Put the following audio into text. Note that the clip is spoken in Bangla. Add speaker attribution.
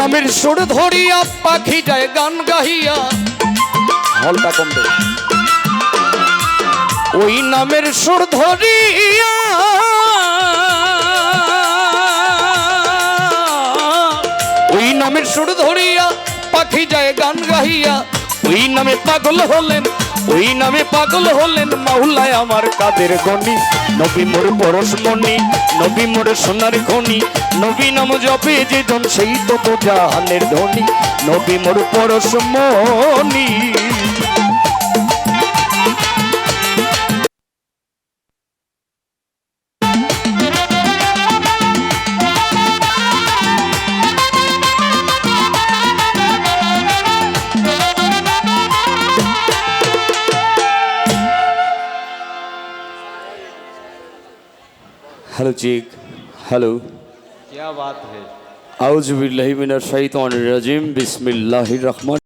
Speaker 1: নামের সুর ধরিয়া পাখি যায় গান গাহিয়া, হলটা কম দে। ওই নামের সুর ধরিয়া, ওই নামের সুর ধরিয়া পাখি যায় গান গাহিয়া। ওই নামে পাগল হলেন, ওই নামে পাগল হলেন মাওলায় আমার কাদের গনি। নবী মোর পরশমণি, নবী মোর সোনার খনি, নবী নাম জপে যে জন সেই তো জাহানের ধনী। নবী মোর পরশমণি। हेलो चीक, हेलो,
Speaker 2: क्या बात है।
Speaker 1: आउज़ु बिल्लाहि मिनश शैतानिर रजीम, बिस्मिल्लाहिर रहमान।